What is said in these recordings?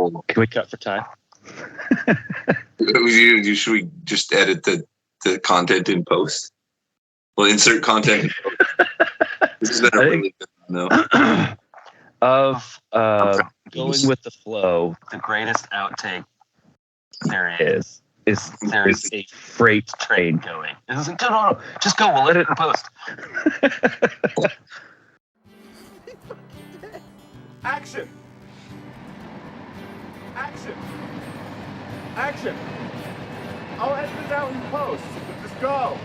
Can we cut for time? Should we just edit the content in post? Well, insert content in post. This has been a really good one, though. Of going with the flow, the greatest outtake there is there is a freight train going. It's like, no, just go. We'll edit in post. Action! Action! Action! I'll edit it out in post. Just go.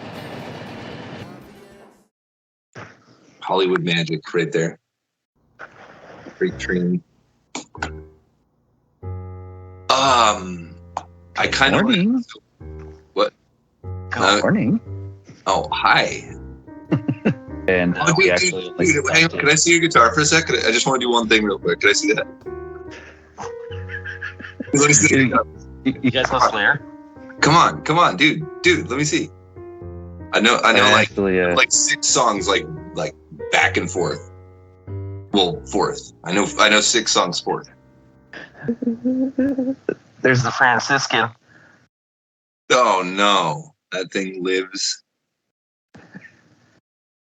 Hollywood magic right there. Freight train. I kind of. What? Good morning. Oh, hi. And we actually. Hang on, can I see your guitar for a second? I just want to do one thing real quick. Can I see that? Let me see. You guys know Slayer? Come on, dude. Let me see. I know. Actually, like 6 songs, like back and forth. Well, fourth. I know 6 songs fourth. There's the Franciscan. Oh no, that thing lives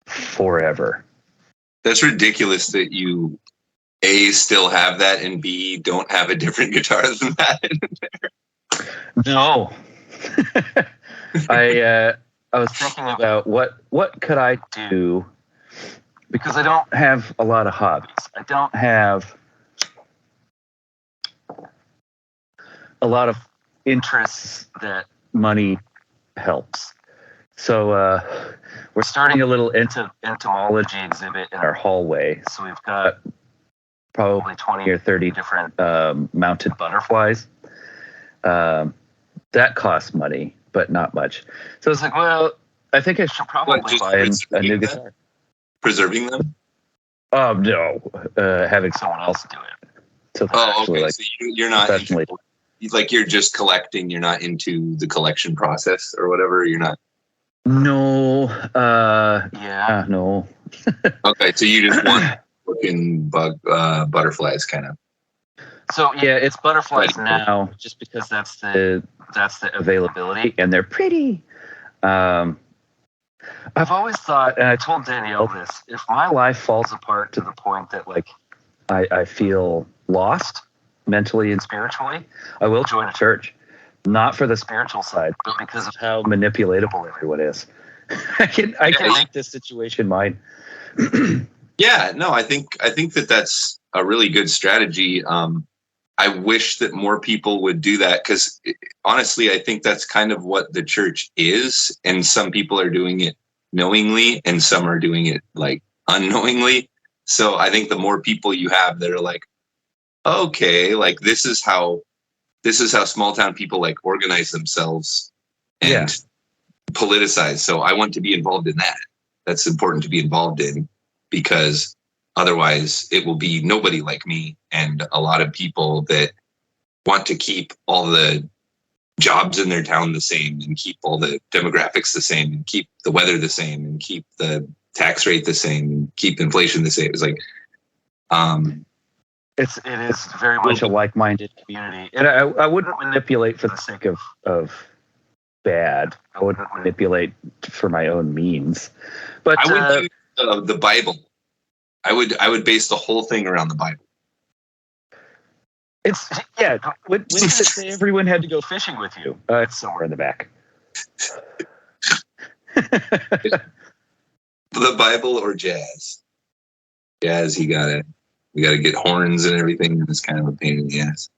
forever. That's ridiculous that you A, still have that, and B, don't have a different guitar than that in there. No. I was thinking about what could I do, because I don't have a lot of hobbies. I don't have a lot of interests that money helps. So we're starting a little entomology exhibit in our hallway. So we've got probably 20 or 30 different mounted butterflies. That costs money, but not much. So it's like, well, I think I should probably buy a new guitar. Preserving them? No, having someone else do it. So okay. Like, so you're not you're just collecting. You're not into the collection process or whatever. You're not. No. No. Okay, so you just want looking butterflies, kind of. So yeah, it's butterflies now, just because that's the availability, and they're pretty. I've always thought, and I told Danielle this: if my life falls apart to the point that like I feel lost mentally and spiritually, I will join a church. Not for the spiritual side, but because of how manipulatable everyone is. I can make this situation mine. Yeah, no, I think that's a really good strategy. I wish that more people would do that, because honestly, I think that's kind of what the church is. And some people are doing it knowingly and some are doing it like unknowingly. So I think the more people you have that are like, okay, like this is how small town people like organize themselves and politicize. So I want to be involved in that. That's important to be involved in, because otherwise it will be nobody like me and a lot of people that want to keep all the jobs in their town the same and keep all the demographics the same and keep the weather the same and keep the tax rate the same and keep inflation the same. It's like, it is very much a like-minded community, and I wouldn't manipulate for the sake of bad. I wouldn't manipulate for my own means. But I would do the Bible. I would base the whole thing around the Bible. When did it say everyone had to go fishing with you? It's somewhere in the back. The Bible or jazz? Jazz, you gotta get horns and everything, and it's kind of a pain in the ass.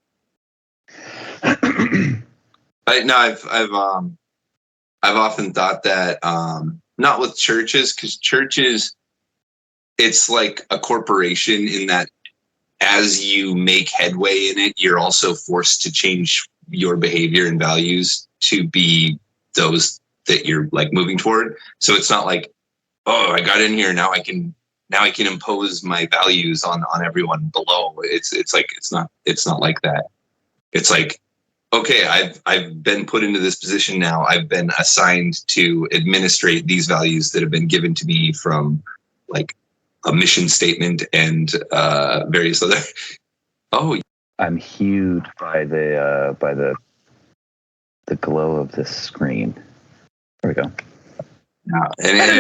I've often thought that not with churches, because churches, it's like a corporation in that as you make headway in it, you're also forced to change your behavior and values to be those that you're like moving toward. So it's not like, oh, I got in here, now I can impose my values on everyone below. It's not like that. It's like, okay, I've been put into this position now. I've been assigned to administrate these values that have been given to me from like a mission statement and various other. Oh, I'm hued by the glow of this screen. There we go. Yeah. And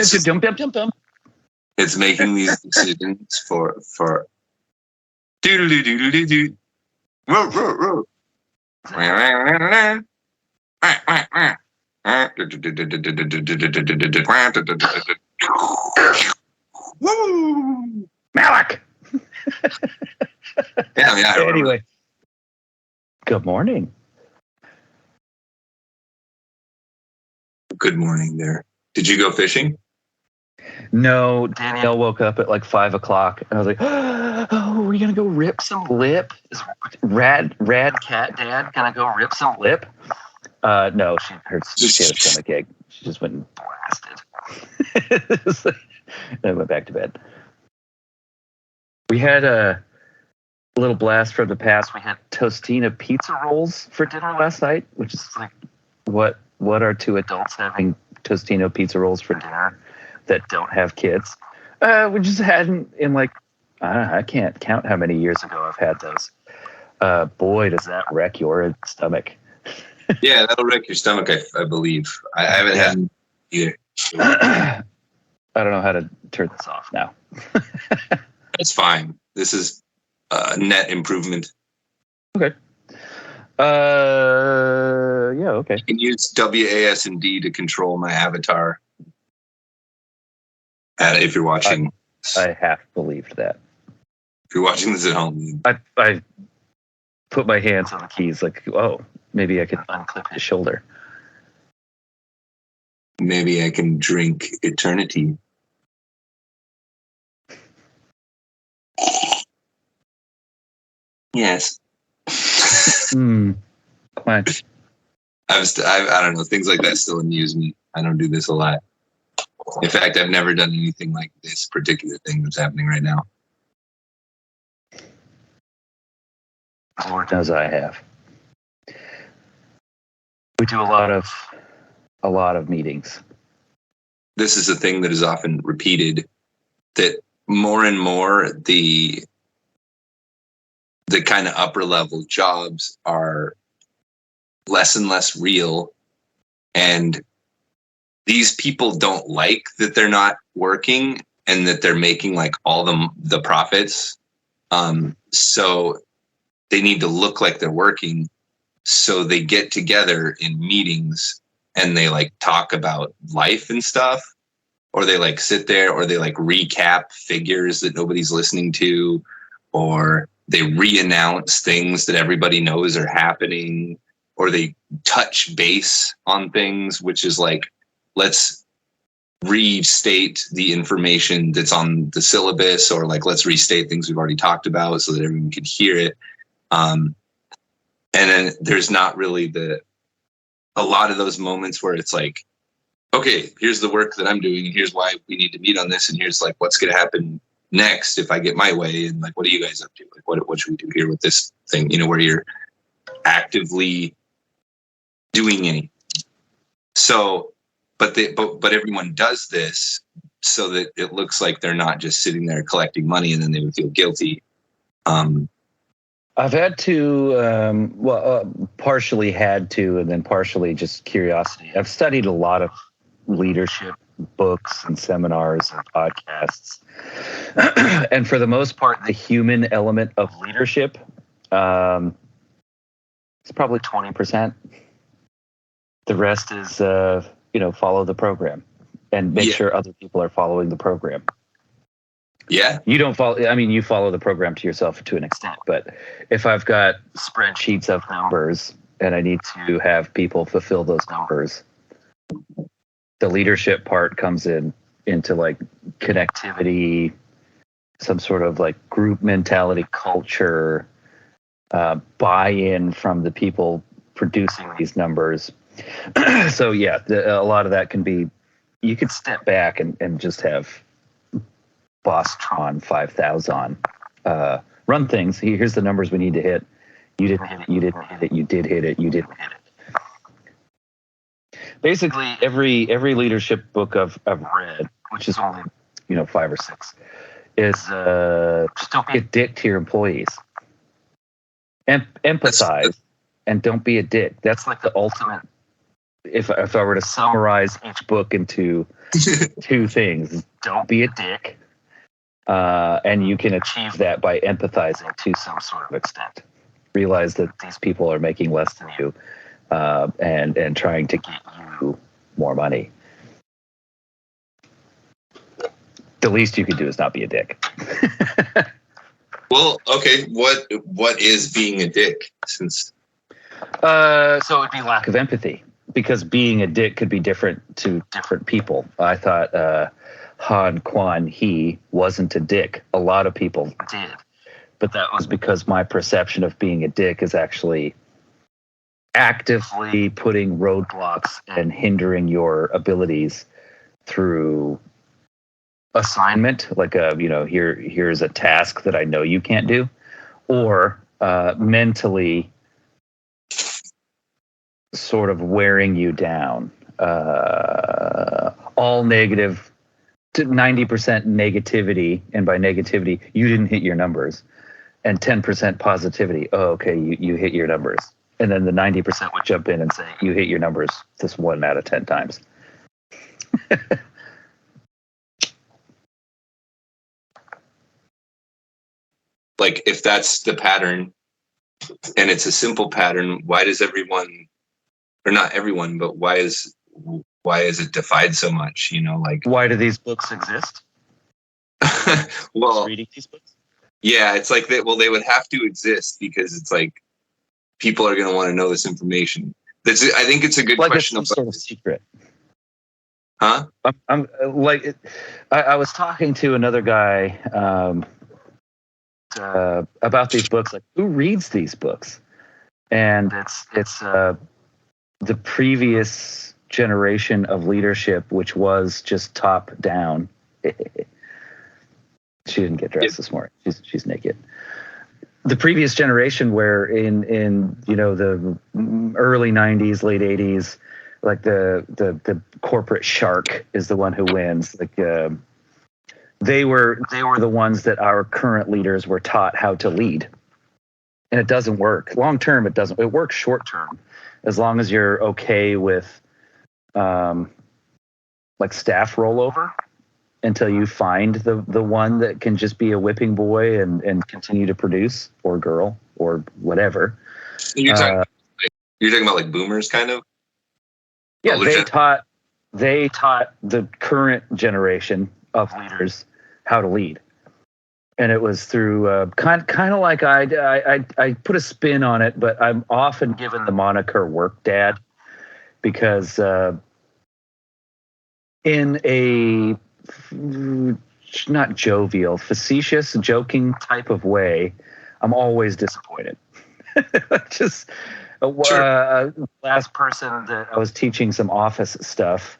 it's making these decisions for do. Whoa. Malik. Yeah. Anyway, good morning. Good morning there. Did you go fishing? No, Danielle woke up at like 5 o'clock, and I was like, "Oh, we're gonna go rip some lip. Is rad cat dad gonna go rip some lip?" No, she had a stomach ache. She just went and blasted. And I went back to bed. We had a little blast from the past. We had Tostina pizza rolls for dinner last night, which is like, what are two adults having Tostino pizza rolls for dinner that don't have kids? We just hadn't in like, I can't count how many years ago I've had those. Boy, does that wreck your stomach. Yeah, that'll wreck your stomach, I believe. I haven't had them either. I don't know how to turn this off now. That's fine. This is net improvement. Okay. Yeah, okay. I can use WASD to control my avatar. If you're watching. I half believed that. If you're watching this at home. I put my hands on the keys like, oh, maybe I could unclip his shoulder. Maybe I can drink eternity. Yes. Quite. I don't know. Things like that still amuse me. I don't do this a lot. In fact, I've never done anything like this particular thing that's happening right now. Lord knows I have. We do a lot of meetings. This is a thing that is often repeated, that more and more the kind of upper level jobs are less and less real, and these people don't like that they're not working and that they're making like all the profits. So they need to look like they're working. So they get together in meetings and they like talk about life and stuff, or they like sit there, or they like recap figures that nobody's listening to, or they re-announce things that everybody knows are happening, or they touch base on things, which is like, let's restate the information that's on the syllabus, or like, let's restate things we've already talked about so that everyone can hear it. And then there's not really a lot of those moments where it's like, okay, here's the work that I'm doing, and here's why we need to meet on this, and here's like what's going to happen next if I get my way, and like, what are you guys up to? Like, what should we do here with this thing? You know, where you're actively doing anything. So, but everyone does this so that it looks like they're not just sitting there collecting money, and then they would feel guilty. I've had to, partially had to, and then partially just curiosity. I've studied a lot of leadership books and seminars and podcasts. And for the most part, the human element of leadership, it's probably 20%. The rest is, follow the program and make sure other people are following the program. Yeah. You don't follow, you follow the program to yourself to an extent, but if I've got spreadsheets of numbers and I need to have people fulfill those numbers, the leadership part comes into like connectivity, some sort of like group mentality, culture, buy-in from the people producing these numbers. So yeah, a lot of that can be, you could step back and just have Bostron 5000 run things. Here's the numbers we need to hit. You didn't hit it. You didn't hit it. You did hit it. You didn't hit it. Basically, every leadership book I've read, which is only 5 or 6, is just don't be a dick to your employees. Empathize and don't be a dick. That's like the ultimate. If I were to summarize each book into two things, don't be a dick, and you can achieve that by empathizing to some sort of extent. Realize that these people are making less than you, and trying to get you more money. The least you could do is not be a dick. Well, okay. What is being a dick? Since so it would be lack of empathy, because being a dick could be different to different people. I thought Han Quan He wasn't a dick. A lot of people did, but that was because my perception of being a dick is actually actively putting roadblocks and hindering your abilities through assignment, like here's a task that I know you can't do, or mentally sort of wearing you down. All negative to 90% negativity, and by negativity you didn't hit your numbers, and 10% positivity. Oh, okay, you hit your numbers, and then the 90% would jump in and say you hit your numbers this 1 out of 10 times. like, if that's the pattern and it's a simple pattern, why does everyone, or not everyone, but why is it defied so much? Like, why do these books exist? Well, reading these books? Yeah, it's like they would have to exist because it's like people are going to want to know this information. I think it's a good like question. It's some sort of secret. Huh? I'm like, I was talking to another guy about these books. Like, who reads these books? And it's the previous generation of leadership, which was just top down. She didn't get dressed this morning. She's naked. The previous generation, where in the early 90s, late 80s, like the corporate shark is the one who wins. Like they were the ones that our current leaders were taught how to lead, and it doesn't work long term. It doesn't. It works short term, as long as you're okay with like staff rollover, until you find the one that can just be a whipping boy and continue to produce, or girl, or whatever. You're talking about like boomers, kind of. Yeah, they taught the current generation of leaders how to lead, and it was through kind of like I put a spin on it, but I'm often given the moniker work dad, because in a not jovial, facetious, joking type of way, I'm always disappointed. Just last person that I was teaching some office stuff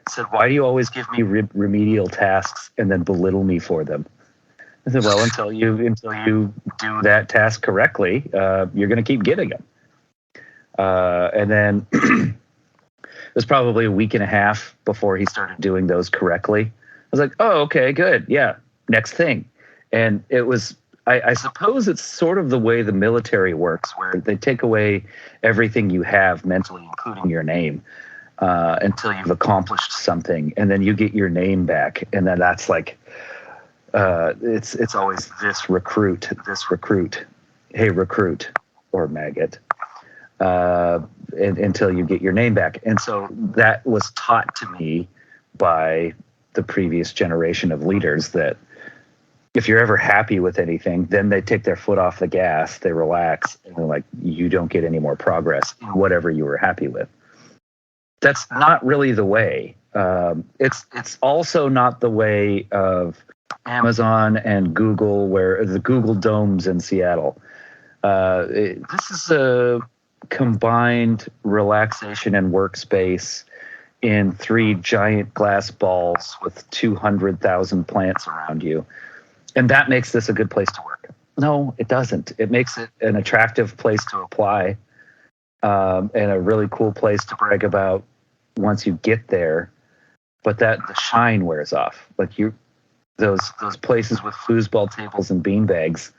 said, "Why do you always give me remedial tasks and then belittle me for them?" I said, "Well, until you do that task correctly, you're going to keep getting them." And then it was probably a week and a half before he started doing those correctly. I was like, "Oh, okay, good. Yeah, next thing." And it was, I suppose it's sort of the way the military works, where they take away everything you have mentally, including your name, until you've accomplished something, and then you get your name back, and then that's like, it's always this recruit, hey recruit, or maggot, until you get your name back. And so that was taught to me by the previous generation of leaders, that if you're ever happy with anything, then they take their foot off the gas, they relax, and they're like, you don't get any more progress in whatever you were happy with. That's not really the way. It's also not the way of Amazon and Google, where the Google Domes in Seattle. This is a combined relaxation and workspace in 3 giant glass balls with 200,000 plants around you. And that makes this a good place to work. No, it doesn't. It makes it an attractive place to apply, and a really cool place to brag about once you get there. But that the shine wears off. Like those places with foosball tables and beanbags,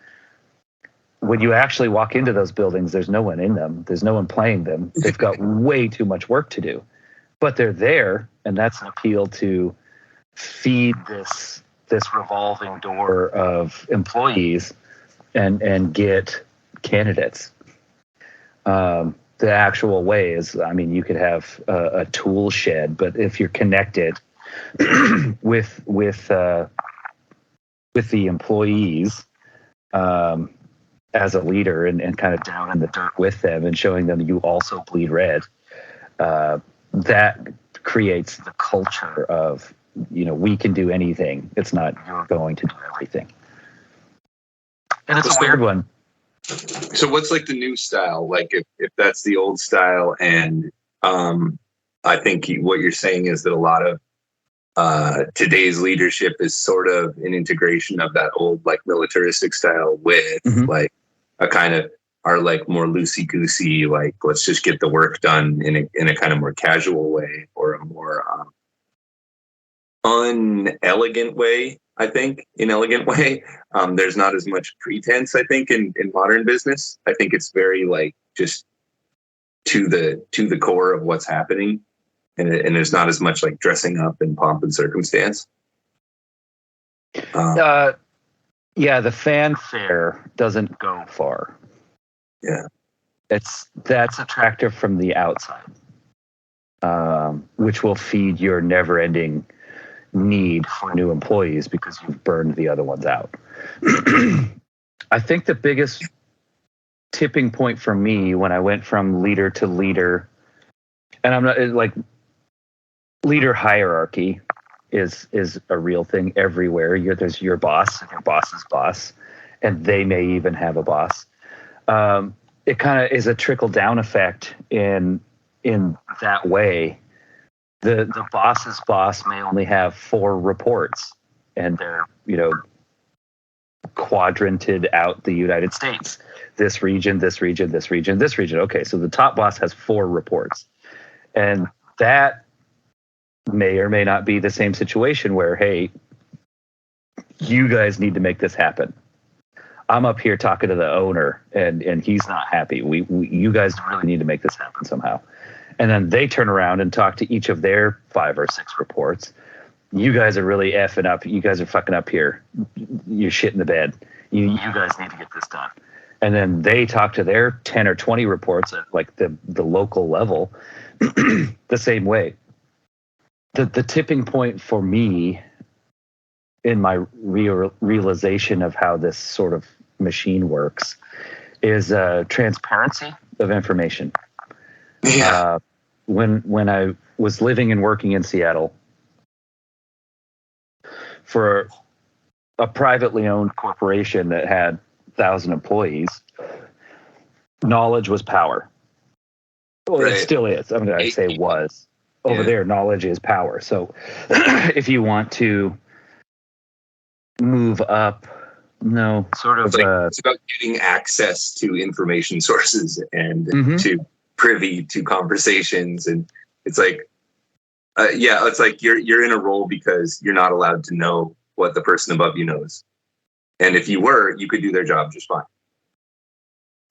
when you actually walk into those buildings, there's no one in them. There's no one playing them. They've got way too much work to do, but they're there, and that's an appeal to feed this revolving door of employees and get candidates. The actual way is, I mean, you could have a tool shed, but if you're connected with the employees as a leader and kind of down in the dirt with them and showing them you also bleed red, that creates the culture of, we can do anything. It's not you're going to do everything. And it's a weird one. So what's like the new style? Like if that's the old style, and I think what you're saying is that a lot of today's leadership is sort of an integration of that old like militaristic style with like a kind of our like more loosey goosey, like let's just get the work done in a kind of more casual way, or a more unelegant way. I think inelegant way. There's not as much pretense, I think, in modern business. I think it's very like just to the core of what's happening. And there's not as much like dressing up in pomp and circumstance. The fanfare doesn't go far. Yeah, that's attractive from the outside, which will feed your never-ending need for new employees because you've burned the other ones out. I think the biggest tipping point for me when I went from leader to leader, and I'm not like leader hierarchy is a real thing everywhere. There's your boss and your boss's boss, and they may even have a boss. It kind of is a trickle down effect in that way. The boss's boss may only have 4 reports, and they're quadranted out the United States. This region, this region, this region, this region. Okay, so the top boss has 4 reports, and that may or may not be the same situation where, hey, you guys need to make this happen. I'm up here talking to the owner, and he's not happy. You guys really need to make this happen somehow. And then they turn around and talk to each of their 5 or 6 reports. You guys are really effing up. You guys are fucking up here. You're shit in the bed. You guys need to get this done. And then they talk to their 10 or 20 reports at like the local level the same way. The tipping point for me in my realization of how this sort of machine works is transparency of information. Yeah. When I was living and working in Seattle for a privately owned corporation that had 1,000 employees, knowledge was power. Well, Right. It still is. I'm going to say was. Over there, knowledge is power. So if you want to move up, it's about getting access to information sources and to privy to conversations, and it's like it's like you're in a role because you're not allowed to know what the person above you knows, and if you were, you could do their job just fine.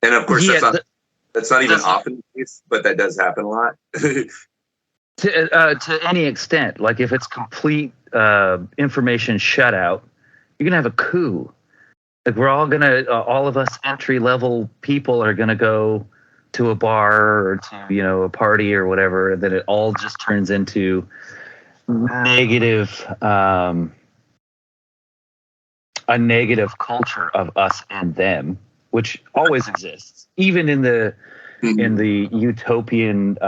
And of course, that's not even often the case, but that does happen a lot. To any extent, like if it's complete information shutout, you're gonna have a coup. Like we're all all of us entry level people are gonna go to a bar or to a party or whatever, and then it all just turns into negative, a negative culture of us and them, which always exists, even in the utopian.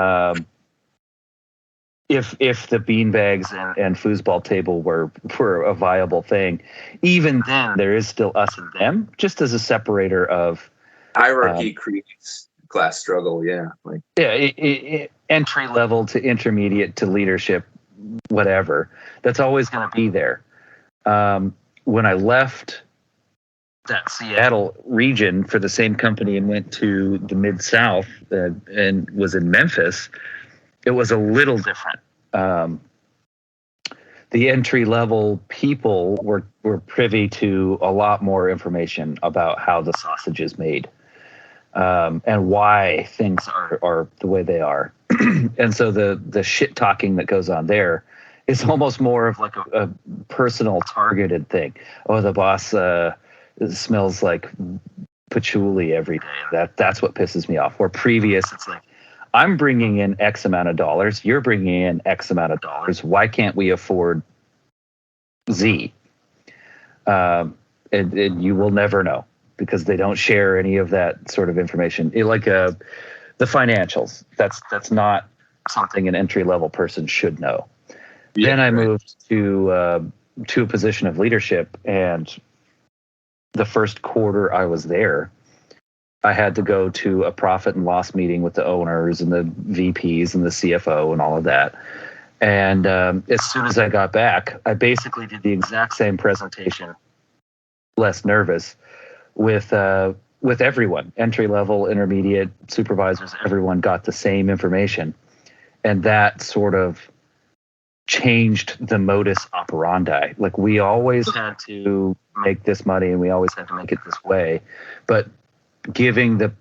If the beanbags and foosball table were a viable thing, even then there is still us and them, just as a separator of hierarchy creates class struggle. Entry level to intermediate to leadership, whatever. That's always going to be there. When I left that Seattle region for the same company and went to the Mid-South and was in Memphis, it was a little different. the entry level people were privy to a lot more information about how the sausage is made, and why things are the way they are. And so the shit talking that goes on there is almost more of like a personal targeted thing. Oh, the boss smells like patchouli every day. That's what pisses me off. Where previous, it's like, I'm bringing in X amount of dollars. You're bringing in X amount of dollars. Why can't we afford Z? And you will never know because they don't share any of that sort of information. The financials. That's not something an entry level person should know. Yeah, then I moved to a position of leadership, and the first quarter I was there, I had to go to a profit and loss meeting with the owners and the VPs and the CFO and all of that. And as soon as I got back, I basically did the exact same presentation, less nervous, with everyone, entry level, intermediate, supervisors. Everyone got the same information, and that sort of changed the modus operandi. Like, we always had to make this money, and we always had to make it this way, but giving the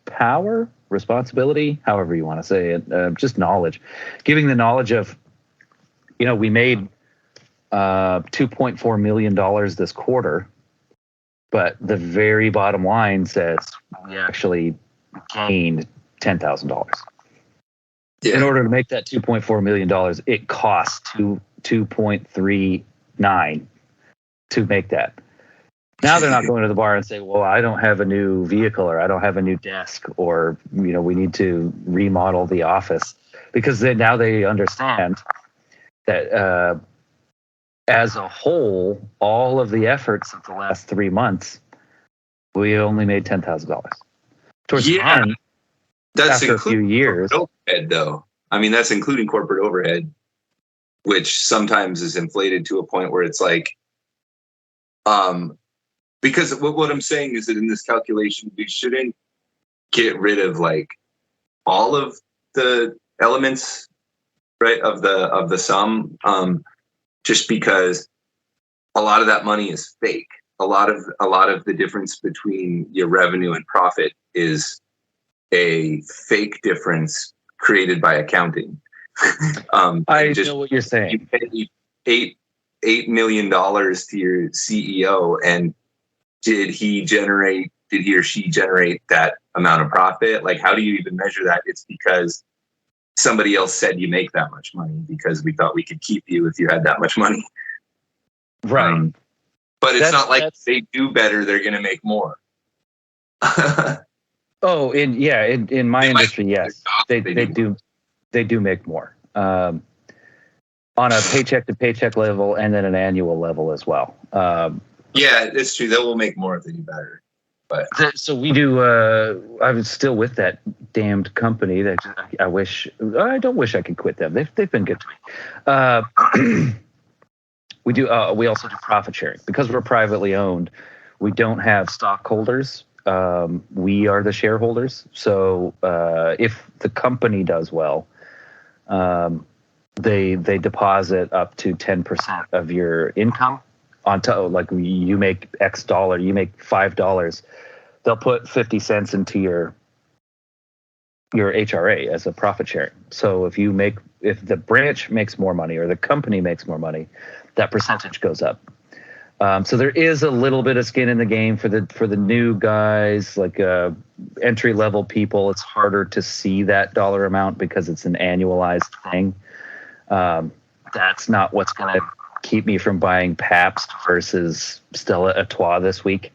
power, responsibility, however you want to say it, just knowledge, giving the knowledge of, we made $2.4 million this quarter, but the very bottom line says we actually gained $10,000. Yeah. In order to make that $2.4 million, it costs $2.39 to make that. Now they're not going to the bar and say, well, I don't have a new vehicle, or I don't have a new desk, or, we need to remodel the office, because now they understand that as a whole, all of the efforts of the last 3 months, we only made $10,000. Towards the end, that's after a few years. Overhead, though. I mean, that's including corporate overhead, which sometimes is inflated to a point where it's like, because what I'm saying is that in this calculation, we shouldn't get rid of like all of the elements, right, of the sum, just because a lot of that money is fake. A lot of the difference between your revenue and profit is a fake difference created by accounting. I know what you're saying. You pay $8 million to your CEO, and did he or she generate that amount of profit? Like, how do you even measure that? It's because somebody else said you make that much money because we thought we could keep you if you had that much money. Right. But it's not like if they do better, they're going to make more. Oh, in my industry, yes, they do make more on a paycheck to paycheck level, and then an annual level as well. Yeah, it's true. They will make more if they do better. But so we do. I'm still with that damned company. That I don't wish I could quit them. They've been good to me. We do. We also do profit sharing because we're privately owned. We don't have stockholders. We are the shareholders. So if the company does well, they deposit up to 10% of your income on top. Like, you make X dollar, you make $5, they'll put 50 cents into your HRA as a profit sharing. So if the branch makes more money or the company makes more money, that percentage goes up. So there is a little bit of skin in the game for the new guys, like entry level people. It's harder to see that dollar amount because it's an annualized thing. That's not what's going to keep me from buying Pabst versus Stella Artois this week.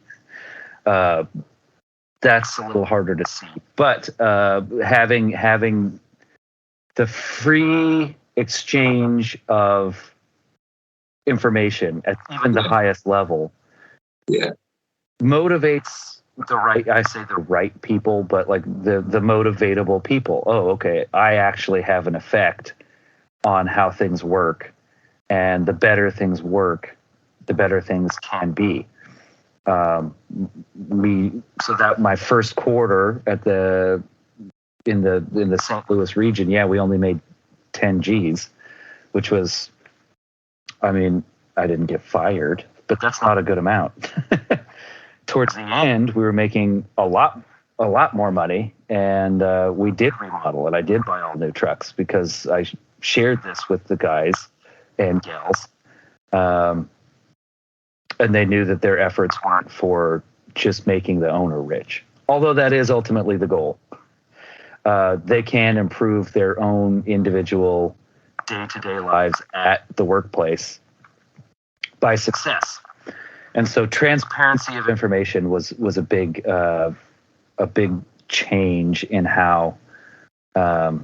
That's a little harder to see. But having the free exchange of information at even the highest level, motivates the right people, but like the motivatable people. Oh, okay, I actually have an effect on how things work, and the better things work, the better things can be. So that my first quarter in the St. Louis region, we only made 10 G's, which was I mean, I didn't get fired, but that's not a good amount. Towards the end, we were making a lot more money, and we did remodel it. I did buy all new trucks because I shared this with the guys and gals, and they knew that their efforts weren't for just making the owner rich, although that is ultimately the goal. They can improve their own individual day-to-day lives at the workplace by success. And so transparency of information was a big change in how the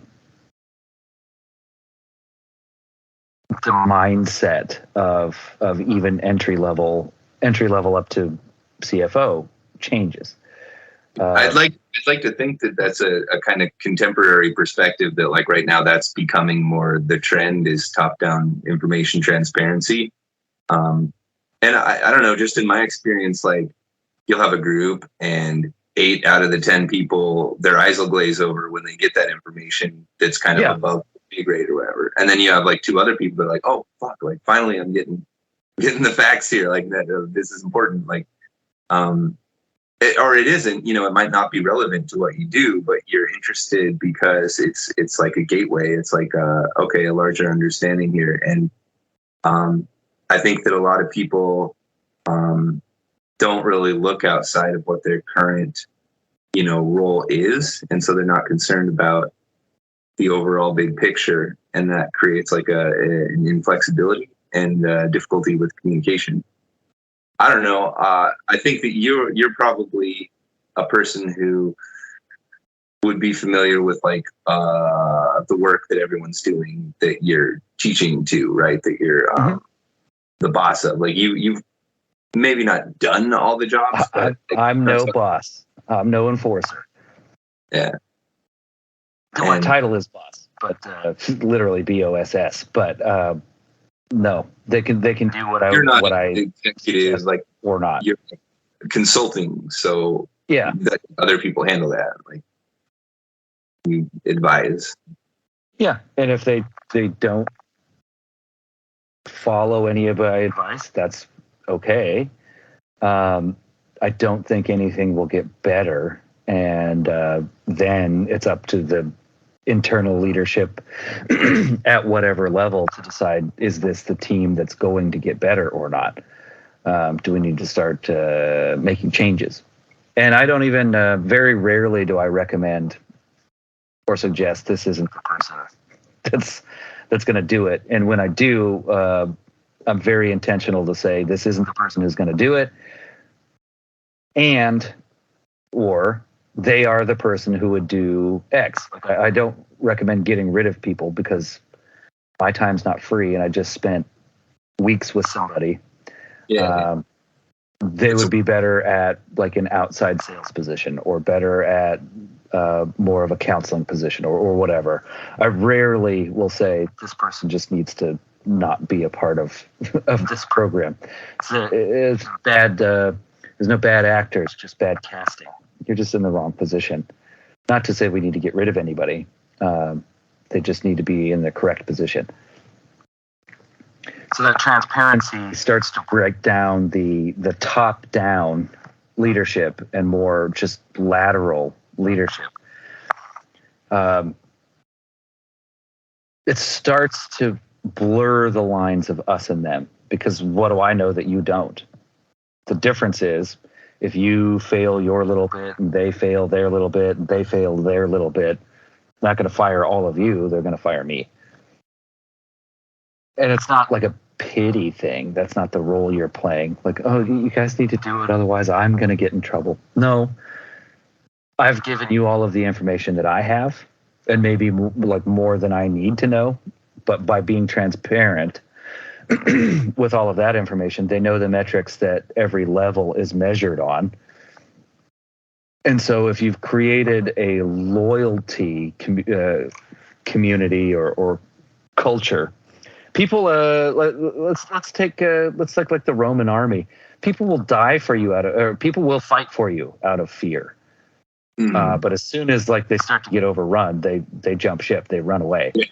mindset of even entry level up to CFO changes. I'd like to think that that's a kind of contemporary perspective, that like right now that's becoming more the trend, is top-down information transparency. And I don't know, just in my experience, like you'll have a group and 8 out of the 10 people, their eyes will glaze over when they get that information that's kind of above pay grade or whatever. And then you have like 2 other people that are like, oh fuck, like finally I'm getting the facts here, like that this is important. Like or it isn't, you know, it might not be relevant to what you do, but you're interested because it's like a gateway. It's like a larger understanding here. And I think that a lot of people don't really look outside of what their current, you know, role is, and so they're not concerned about the overall big picture, and that creates like an inflexibility and difficulty with communication. I don't know. I think that you're probably a person who would be familiar with like the work that everyone's doing that you're teaching to, right? That you're the boss of. Like you've maybe not done all the jobs, but I'm no boss. I'm no enforcer. Yeah. My title is boss, but literally BOSS. But no, they can do what I you're not what I executive, like, or not. You're consulting, so yeah, that other people handle that. Like you advise. Yeah, and if they don't follow any of my advice, that's okay. I don't think anything will get better, and then it's up to the internal leadership at whatever level to decide, is this the team that's going to get better or not? Do we need to start making changes? And I don't even, very rarely do I recommend or suggest this isn't the person that's going to do it. And when I do, I'm very intentional to say this isn't the person who's going to do it, and or they are the person who would do X. Like I don't recommend getting rid of people because my time's not free, and I just spent weeks with somebody. Yeah. They would be better at like an outside sales position, or better at more of a counseling position, or whatever. I rarely will say this person just needs to not be a part of this program. It's bad. There's no bad actors, just bad casting. You're just in the wrong position. Not to say we need to get rid of anybody. They just need to be in the correct position. So that transparency starts to break down the top-down leadership and more just lateral leadership. It starts to blur the lines of us and them, because what do I know that you don't? The difference is if you fail your little bit and they fail their little bit and they fail their little bit, they're not going to fire all of you, they're going to fire me. And it's not like a pity thing. That's not the role you're playing. Like, oh, you guys need to do it, otherwise I'm going to get in trouble. No, I've given you all of the information that I have, and maybe like more than I need to know. But by being transparent with all of that information, they know the metrics that every level is measured on. And so if you've created a loyalty community or culture, people, let's take like the Roman army. People will die for you or people will fight for you out of fear. Mm-hmm. But as soon as like they start to get overrun, they jump ship, they run away. Yeah.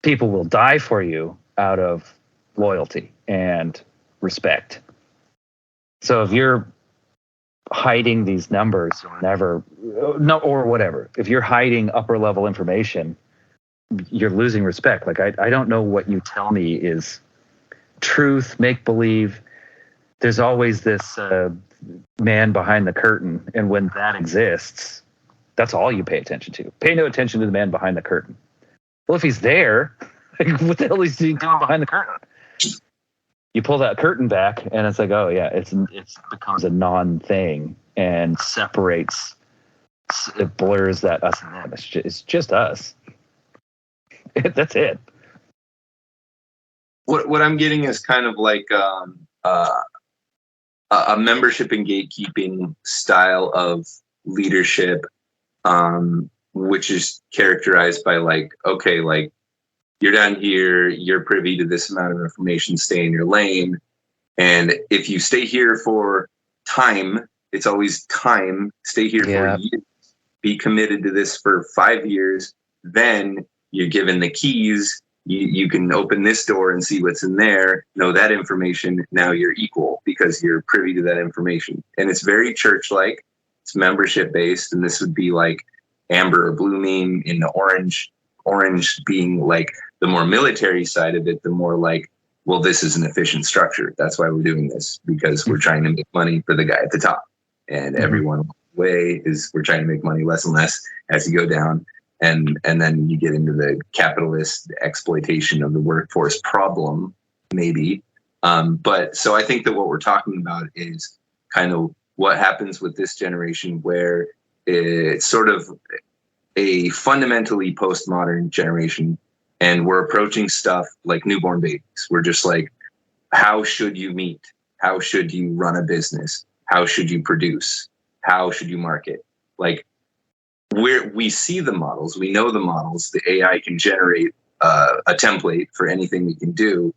People will die for you out of loyalty and respect. So if you're hiding these numbers, or whatever, if you're hiding upper level information, you're losing respect. Like I don't know what you tell me is truth, make believe. There's always this man behind the curtain, and when that exists, that's all you pay attention to. Pay no attention to the man behind the curtain. Well, if he's there, what the hell is he doing behind the curtain? You pull that curtain back, and it's like, oh yeah, it becomes a non-thing and separates. It blurs that us and them. It's just us. That's it. What I'm getting is kind of like a membership and gatekeeping style of leadership, which is characterized by like, okay, like you're down here, you're privy to this amount of information, stay in your lane. And if you stay here for time, it's always time, stay here for years, be committed to this for 5 years, then you're given the keys. You can open this door and see what's in there, know that information. Now you're equal because you're privy to that information. And it's very church-like. It's membership-based. And this would be like amber or blue meme in the orange being like the more military side of it, the more like, well, this is an efficient structure. That's why we're doing this, because we're trying to make money for the guy at the top. And everyone way is we're trying to make money less and less as you go down. And then you get into the capitalist exploitation of the workforce problem, maybe. But so I think that what we're talking about is kind of what happens with this generation, where it's sort of a fundamentally postmodern generation, and we're approaching stuff like newborn babies. We're just like, how should you meet? How should you run a business? How should you produce? How should you market? Like, we see the models, we know the models, the AI can generate a template for anything we can do.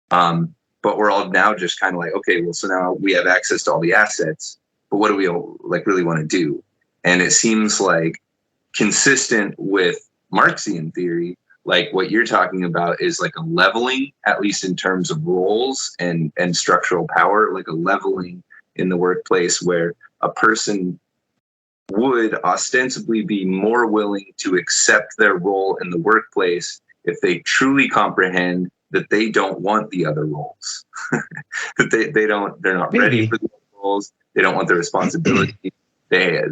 But we're all now just kind of like, okay, well, so now we have access to all the assets, but what do we all like really want to do? And it seems like consistent with Marxian theory, like what you're talking about is like a leveling, at least in terms of roles and structural power, like a leveling in the workplace where a person would ostensibly be more willing to accept their role in the workplace if they truly comprehend that they don't want the other roles, that they're not ready for the roles. They don't want the responsibility. They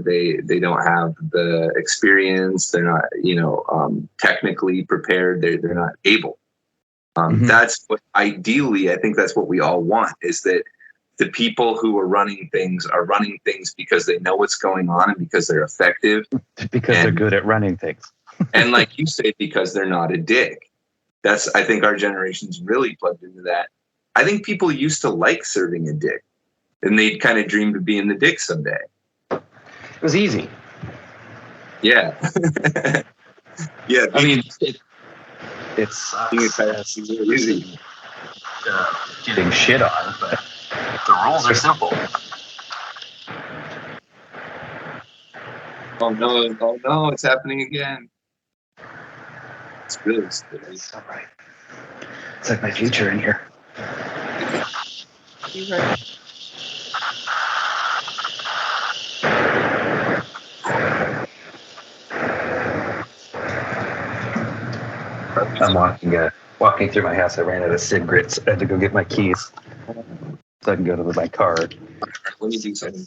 don't have the experience. They're not, technically prepared. They're not able. That's what ideally, I think that's what we all want, is that the people who are running things because they know what's going on and because they're effective. Because they're good at running things. And like you say, because they're not a dick. I think our generation's really plugged into that. I think people used to like serving a dick, and they'd kind of dream of being the dick someday. It was easy. Yeah. Yeah. I mean, it's really easy. Getting shit on, but the rules are simple. Oh no, it's happening again. It's really scary. It's all right. It's like my future in here. You're right. I'm walking through my house. I ran out of cigarettes. I had to go get my keys so I can go to my car. Let me do something.